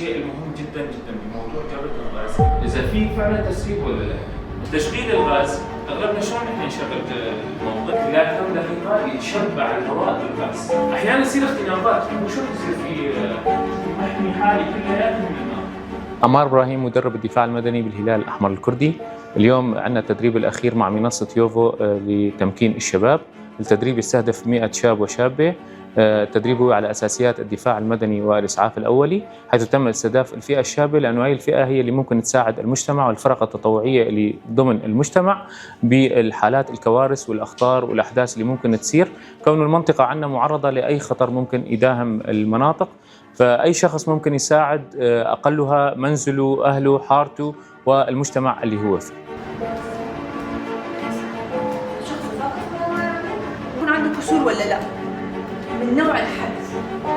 الشيء المهم جدا جدا بموضوع جودة الغاز اذا في فعلا تسريب ولا لا. تشغيل الغاز اغلبنا شلون احنا نشغل الموضوع؟ خلال كم دقيقة يتشبع الهواء بالغاز. احيانا يصير اختناقات وشو يصير في محمي حالي كلياته من النار. عمار إبراهيم مدرب الدفاع المدني بالهلال الأحمر الكردي. اليوم عندنا التدريب الأخير مع منصة يوفو لتمكين الشباب. التدريب يستهدف 100 شاب وشابة. التدريب هو على أساسيات الدفاع المدني والإسعاف الأولي، حيث تم استهداف الفئة الشابة لأنه هي الفئة هي اللي ممكن تساعد المجتمع والفرق التطوعية اللي ضمن المجتمع بالحالات الكوارث والأخطار والأحداث اللي ممكن تصير، كون المنطقة عندنا معرضة لأي خطر ممكن يداهم المناطق، فأي شخص ممكن يساعد أقلها منزله، أهله، حارته والمجتمع اللي هو فيه. يكون عنده كسور ولا لا؟ من نوع الحدث،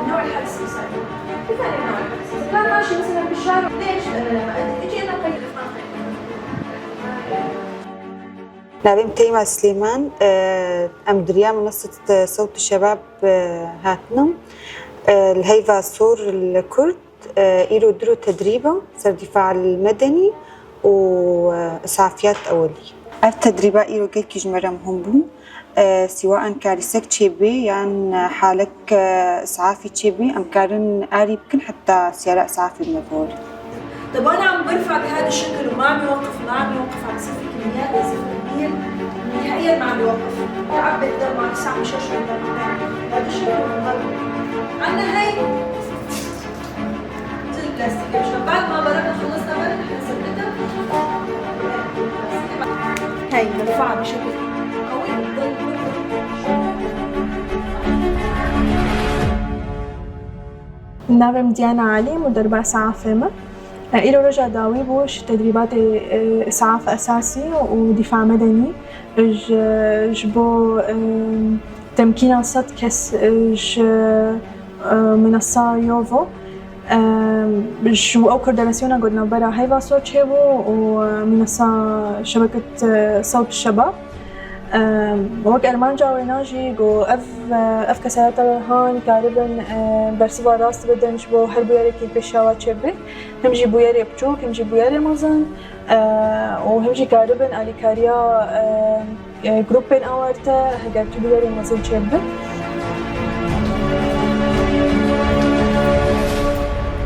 نوع الحدث اللي صار. كيف يعني نوع الحدث؟ إذا كان ماشي مثلا بالشارع، ليش أنا لما أجي أنا أقيد نعم تيمة سليمان، مديرية منصة صوت الشباب هاتنا. الهيفا سور الكرد إيرو درو تدريبه صار دفاع المدني وإسعافيات أولية. التدريبة إيرو جيكي جمرة مهم سواء كارثك تشيبي يعني حالك إسعافي تشيبي أم كارن قارب كن حتى سيارة إسعافي المفوري. طب أنا عم برفع بهذا الشكل وما عم يوقف عم يصير في كميات يصير كمية نهائيا ما عم يوقف، يعبي الدم عم يسحب مشاش الدم. هذا الشكل مهم. عندنا هاي زي البلاستيك عشان بعد ما برمنا خلصنا برد نحن نثبتها. هاي نرفعها بشكل قوي وتضل. نافم ديانا علي مدربة إسعاف فيما. إلو رجع داوي بوش تدريبات إسعاف أساسي ودفاع مدني. جبو تمكين صد كس منصة يوفو. جو أو كورديناسيونا قلنا برا هيفا صوت شيبو ومنصة شبكة صوت الشباب. وقت أرمان جاويناجي جو أف كسرات هان كاربن برسيبا راست بدن جبو هر بوياري كي بشاوات شبه هم جي بوياري بچوك هم جي بوياري مزن وهم جي كاربن آلي كاريا جروبين آورتا هقار بوياري مزن شبه.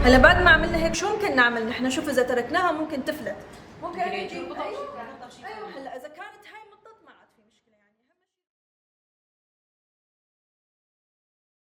هلا بعد ما عملنا هيك شو ممكن نعمل نحن؟ شوف إذا تركناها ممكن تفلت، ممكن يجي